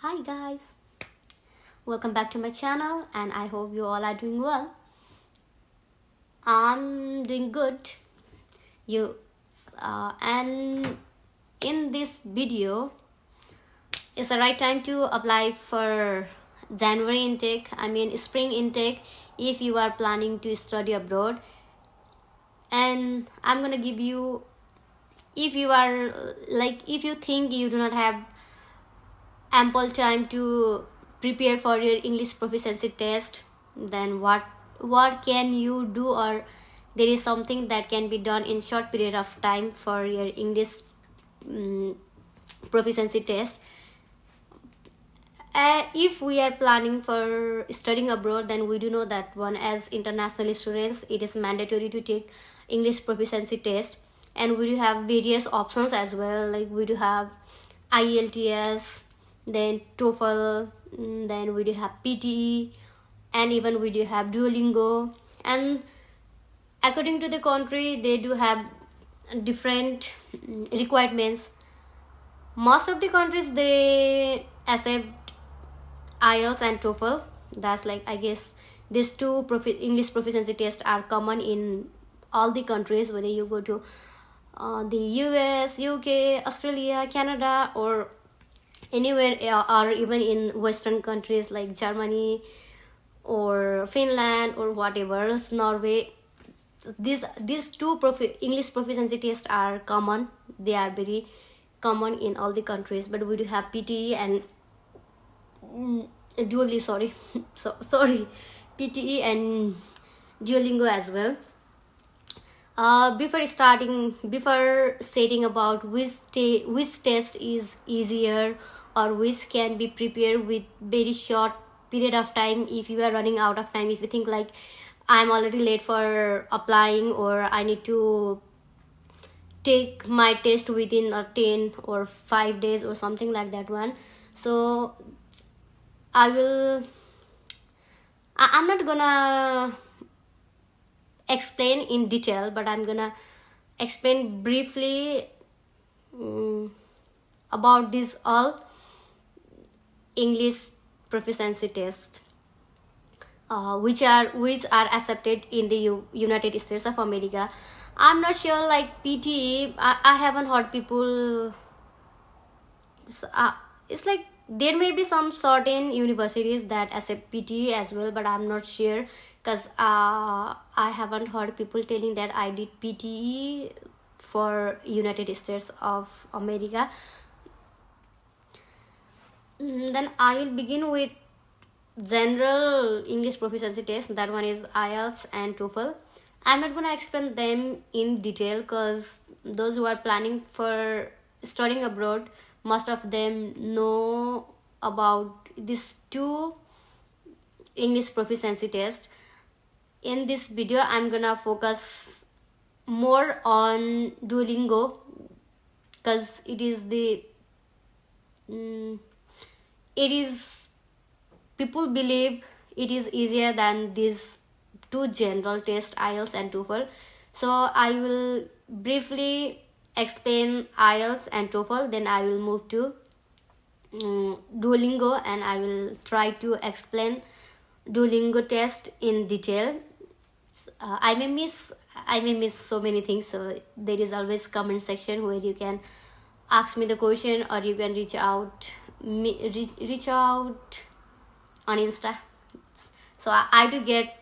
Hi guys, welcome back to my channel and I hope you all are doing well. I'm doing good. And in this video it's the right time to apply for January intake, spring intake if you are planning to study abroad. And I'm gonna give you, if you think you do not have ample time to prepare for your English proficiency test, then what can you do, or there is something that can be done in short period of time for your English proficiency test. If we are planning for studying abroad, then we do know that one, as international students, it is mandatory to take English proficiency test, and we do have various options as well. Like we do have IELTS, then TOEFL, then we do have PTE, and even we do have Duolingo. And according to the country, they do have different requirements. Most of the countries, they accept IELTS and TOEFL. That's like, I guess these two English proficiency tests are common in all the countries, whether you go to the US, UK, Australia, Canada, or anywhere, or even in Western countries like Germany or Finland or whatever, Norway. These two English proficiency tests are common. They are very common in all the countries, but we do have PTE and Duolingo, sorry, PTE and Duolingo as well. Before stating about which test is easier or which can be prepared with very short period of time, if you are running out of time, if you think like I'm already late for applying, or I need to take my test within 10 or 5 days or something like that one, so I'm not gonna explain in detail, but I'm gonna explain briefly about this all English proficiency tests, which are accepted in the United States of America. I'm not sure, like PTE, I haven't heard people. It's like there may be some certain universities that accept PTE as well, but I'm not sure, because I haven't heard people telling that I did PTE for United States of America. Then I will begin with general English proficiency test. That one is IELTS and TOEFL. I'm not gonna explain them in detail, because those who are planning for studying abroad, most of them know about these two English proficiency tests. In this video, I'm gonna focus more on Duolingo, because it is people believe it is easier than these two general tests, IELTS and TOEFL. So I will briefly explain IELTS and TOEFL, then I will move to Duolingo, and I will try to explain Duolingo test in detail. I may miss so many things, so there is always comment section where you can ask me the question, or you can reach out on Insta. So I do get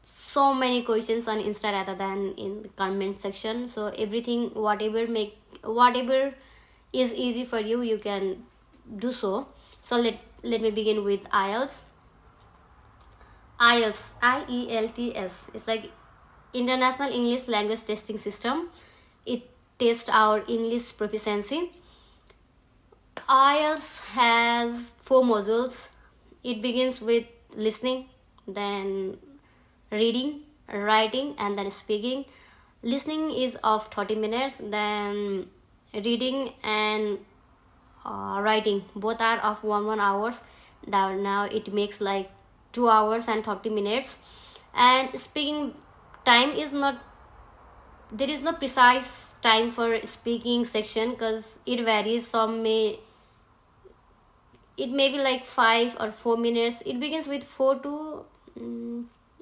so many questions on Insta rather than in the comment section. So everything, whatever is easy for you, you can do so. So let me begin with IELTS. IELTS, IELTS, it's like International English Language Testing System. It tests our English proficiency. IELTS has 4 modules. It begins with listening, then reading, writing, and then speaking. Listening is of 30 minutes, then reading and writing both are of 1 hours. Now it makes like 2 hours and 30 minutes. And speaking time is not, there is no precise time for speaking section, because it varies. Some may it may be like 5 or 4 minutes. It begins with 4 to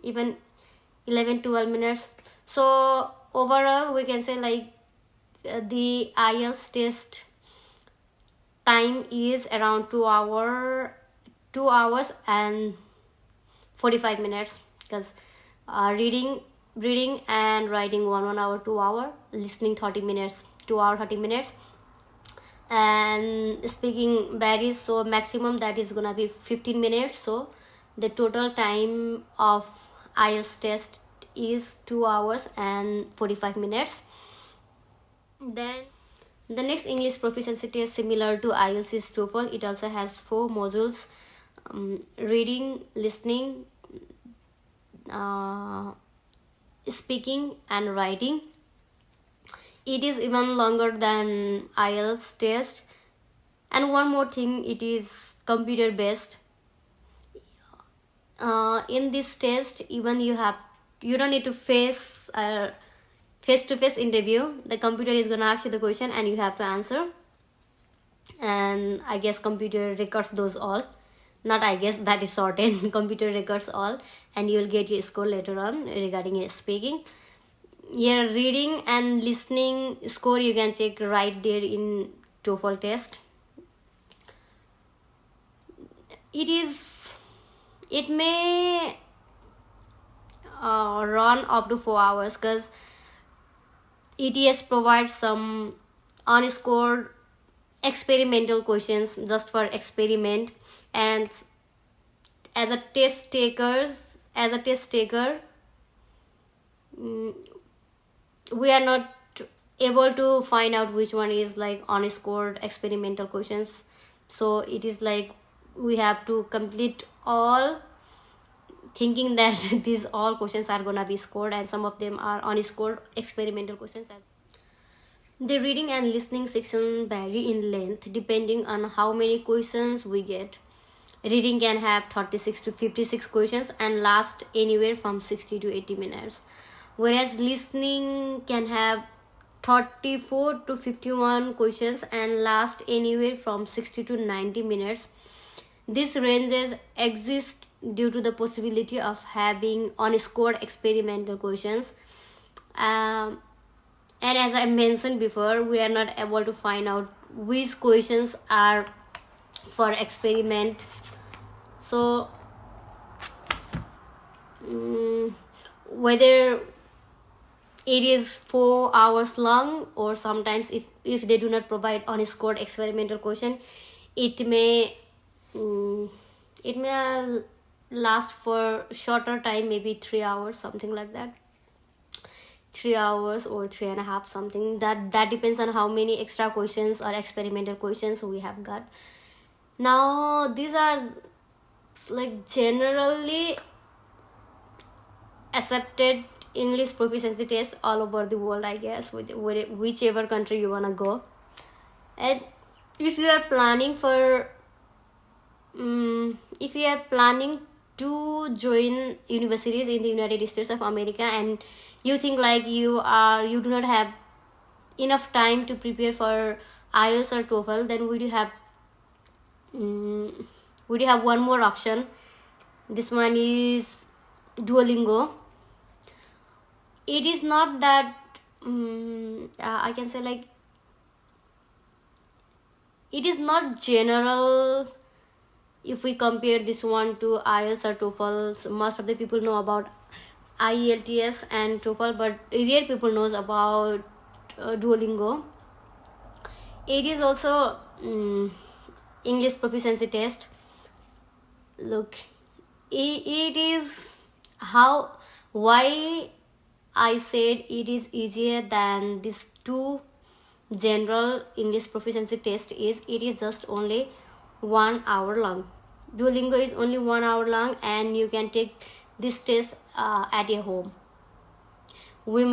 even 11-12 minutes. So overall we can say like the IELTS test time is around 2 hours and 45 minutes, because reading and writing 1 hour, 2 hour, listening 30 minutes, 2 hour 30 minutes, and speaking varies, so maximum that is gonna be 15 minutes. So the total time of IELTS test is 2 hours and 45 minutes. Then the next English proficiency test, similar to IELTS, is TOEFL. It also has 4 modules: reading, listening, speaking and writing. It is even longer than IELTS test. And one more thing, it is computer based. In this test, even you don't need to face to face interview. The computer is gonna ask you the question and you have to answer, and I guess computer records those all. Not I guess, that is certain. Computer records all, and you will get your score later on regarding your speaking. Your reading and listening score you can check right there in TOEFL test. It may run up to 4 hours, because ETS provides some unscored experimental questions just for experiment. And as a test taker, we are not able to find out which one is like unscored experimental questions. So it is like we have to complete all, thinking that these all questions are gonna be scored, and some of them are unscored experimental questions. The reading and listening section vary in length depending on how many questions we get. Reading can have 36 to 56 questions and last anywhere from 60 to 80 minutes. Whereas listening can have 34 to 51 questions and last anywhere from 60 to 90 minutes. These ranges exist due to the possibility of having unscored experimental questions. And as I mentioned before, we are not able to find out which questions are for experiment. So whether it is 4 hours long, or sometimes if they do not provide unscored experimental question, it may last for shorter time, maybe 3 hours, something like that. 3 hours or 3.5, something. That depends on how many extra questions or experimental questions we have got. Now these are like generally accepted English proficiency tests all over the world, I guess, with whichever country you wanna go. And if you are planning to join universities in the United States of America, and you think like you do not have enough time to prepare for IELTS or TOEFL, then we do have one more option. This one is Duolingo. It is not that I can say like it is not general. If we compare this one to IELTS or TOEFL, so most of the people know about IELTS and TOEFL, but rare people knows about Duolingo. It is also English proficiency test. Look, it is why I said it is easier than these two general English proficiency test is it is just only 1 hour long. Duolingo is only 1 hour long, and you can take this test at your home. We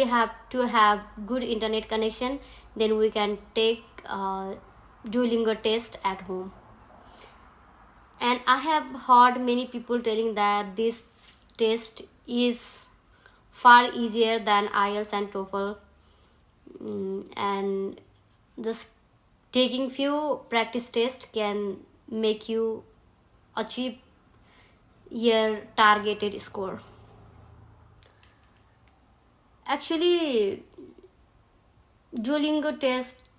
have to have good internet connection, then we can take Duolingo test at home. And I have heard many people telling that this test is far easier than IELTS and TOEFL, and just taking few practice tests can make you achieve your targeted score. Actually, Duolingo test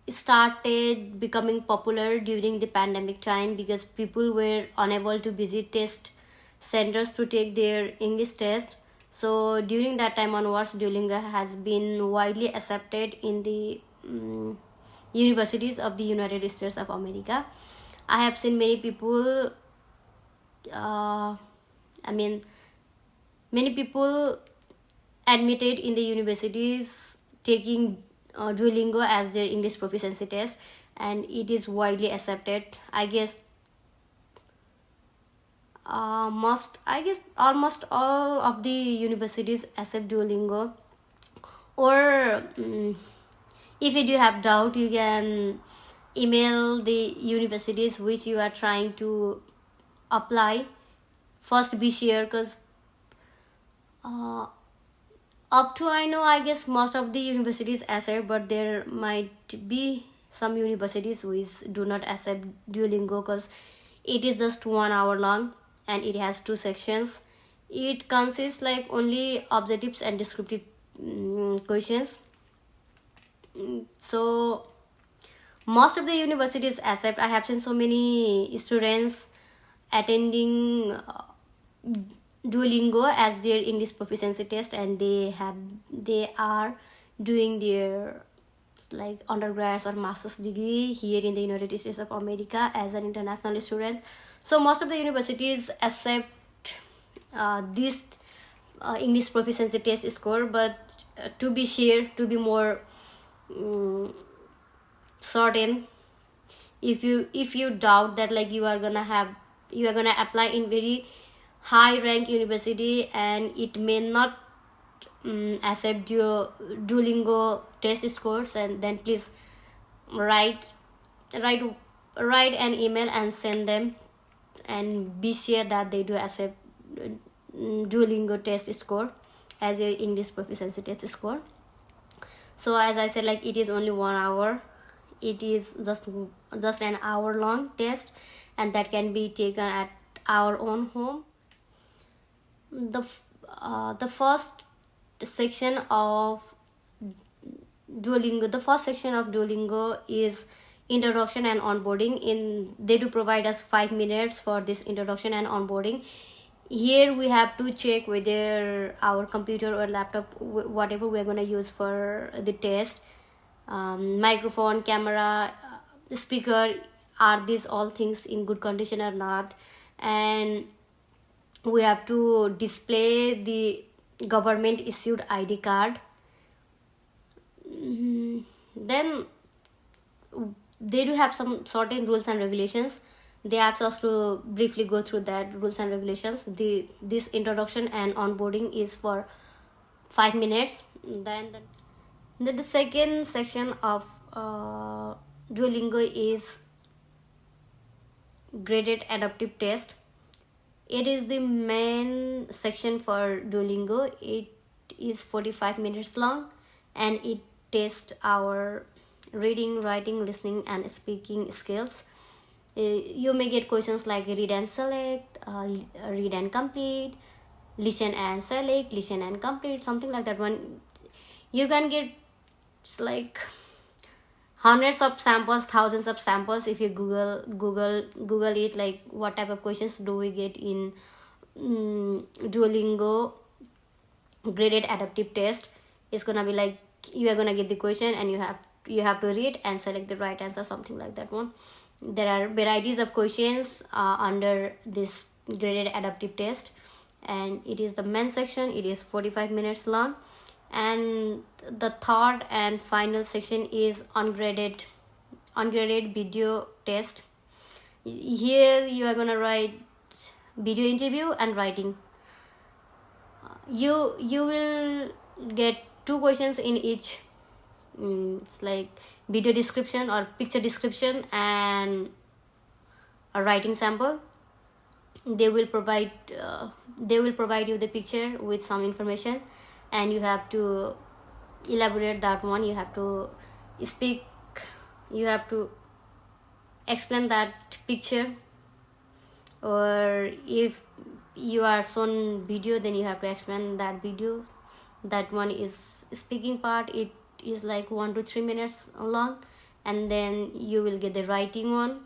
started becoming popular during the pandemic time because people were unable to visit test centers to take their English test. So during that time onwards, Duolingo has been widely accepted in the universities of the United States of America. I have seen many people, many people admitted in the universities taking Duolingo as their English proficiency test, and it is widely accepted. I guess almost all of the universities accept Duolingo. Or if you do have doubt, you can email the universities which you are trying to apply. First be sure, because up to I know, I guess most of the universities accept, but there might be some universities which do not accept Duolingo because it is just 1 hour long and it has 2 sections. It consists like only objectives and descriptive questions. So most of the universities accept. I have seen so many students attending Duolingo as their English proficiency test, and they are doing their like undergrads or master's degree here in the United States of America as an international student. So most of the universities accept this English proficiency test score, but to be sure, to be more certain, if you doubt that like you are gonna apply in very high rank university and it may not accept your Duolingo test scores, and then please write an email and send them, and be sure that they do accept Duolingo test score as your English proficiency test score. So as I said, like it is only 1 hour. It is just an hour long test, and that can be taken at our own home. The first section of Duolingo is introduction and onboarding. They do provide us 5 minutes for this introduction and onboarding. Here we have to check whether our computer or laptop, whatever we're going to use for the test, microphone, camera, speaker, are these all things in good condition or not, and we have to display the government issued ID card. Then they do have some certain rules and regulations. They ask us to briefly go through that rules and regulations. This introduction and onboarding is for 5 minutes. Then the second section of Duolingo is graded adaptive test. It is the main section for Duolingo. It is 45 minutes long, and it tests our reading, writing, listening, and speaking skills. You may get questions like read and select, read and complete, listen and select, listen and complete, something like that one. You can get like hundreds of samples, thousands of samples if you google it, like what type of questions do we get in Duolingo graded adaptive test. It's gonna be like you are gonna get the question and you have to read and select the right answer, something like that one. There are varieties of questions under this graded adaptive test, and it is the main section. It is 45 minutes long. And the third and final section is ungraded video test. Here you are gonna write video interview and writing. You will get 2 questions in each. It's like video description or picture description and a writing sample. They will provide you the picture with some information, and you have to elaborate that one. You have to speak you have to explain that picture, or if you are shown video, then you have to explain that video. That one is speaking part, it is like 1 to 3 minutes long, and then you will get the writing one,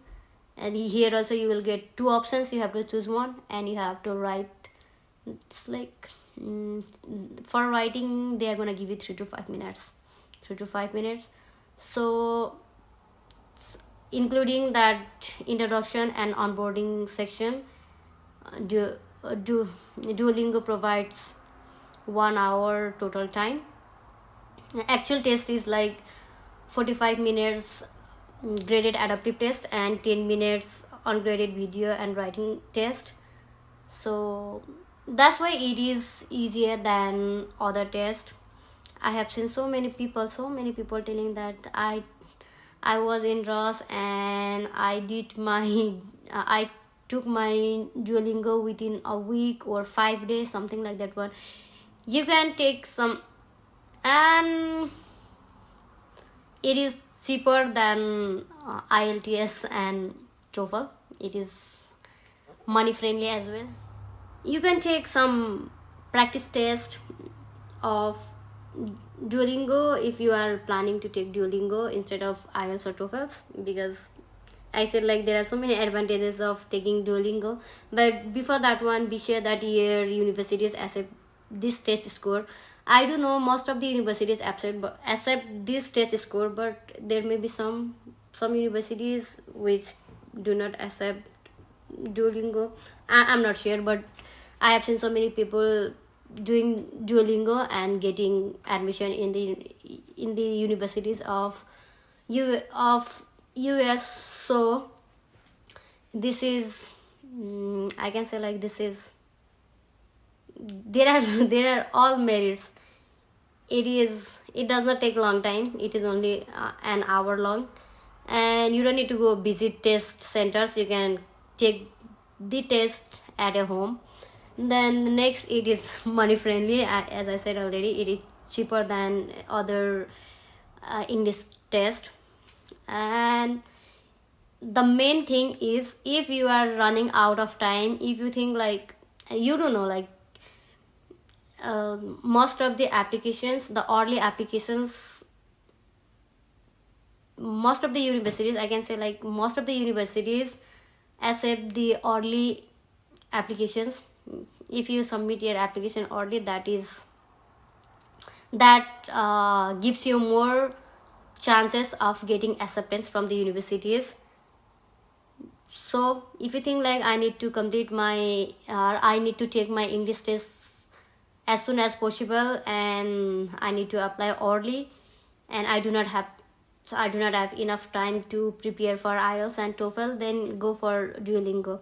and here also you will get two options, you have to choose one and you have to write. It's like for writing they are gonna give you 3 to 5 minutes. So including that introduction and onboarding section, Duolingo provides 1 hour total time. Actual test is like 45 minutes graded adaptive test and 10 minutes ungraded video and writing test. So that's why it is easier than other tests. I have seen so many people telling that I was in rush and I did my I took my Duolingo within a week or 5 days, something like that one. You can take some, and it is cheaper than IELTS and TOEFL. It is money friendly as well. You can take some practice test of Duolingo if you are planning to take Duolingo instead of IELTS or TOEFL, because I said like there are so many advantages of taking Duolingo. But before that one, be sure that your universities accept this test score. I do know most of the universities accept this test score, but there may be some universities which do not accept Duolingo. I'm not sure, but I have seen so many people doing Duolingo and getting admission in the universities of US. So this is I can say like this is there are all merits. It does not take long time, it is only an hour long, and you don't need to go visit test centers. You can take the test at a home. Then the next, it is money friendly. As I said already, it is cheaper than other English test. And the main thing is, if you are running out of time, if you think like you don't know, like most of the applications, the early applications, most of the universities, I can say like most of the universities accept the early applications. If you submit your application early, that gives you more chances of getting acceptance from the universities. So if you think like I need to complete my I need to take my English test as soon as possible and I need to apply early, and I do not have enough time to prepare for IELTS and TOEFL, then go for Duolingo.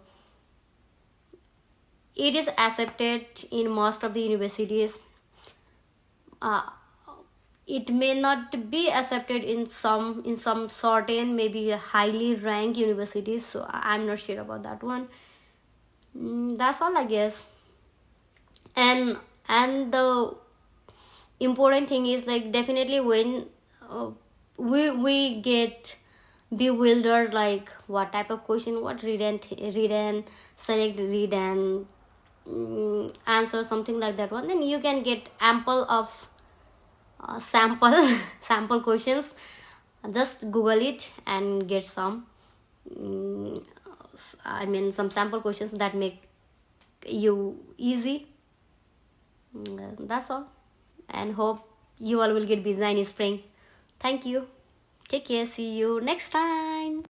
It is accepted in most of the universities. It may not be accepted in some certain, maybe highly ranked universities, so I'm not sure about that one. That's all, I guess. And the important thing is like, definitely when we get bewildered, like what type of question, what read and select, read and answer, something like that one, then you can get ample of sample questions. Just Google it and get some some sample questions that make you easy. That's all, and hope you all will get busy in spring. Thank you, take care, see you next time.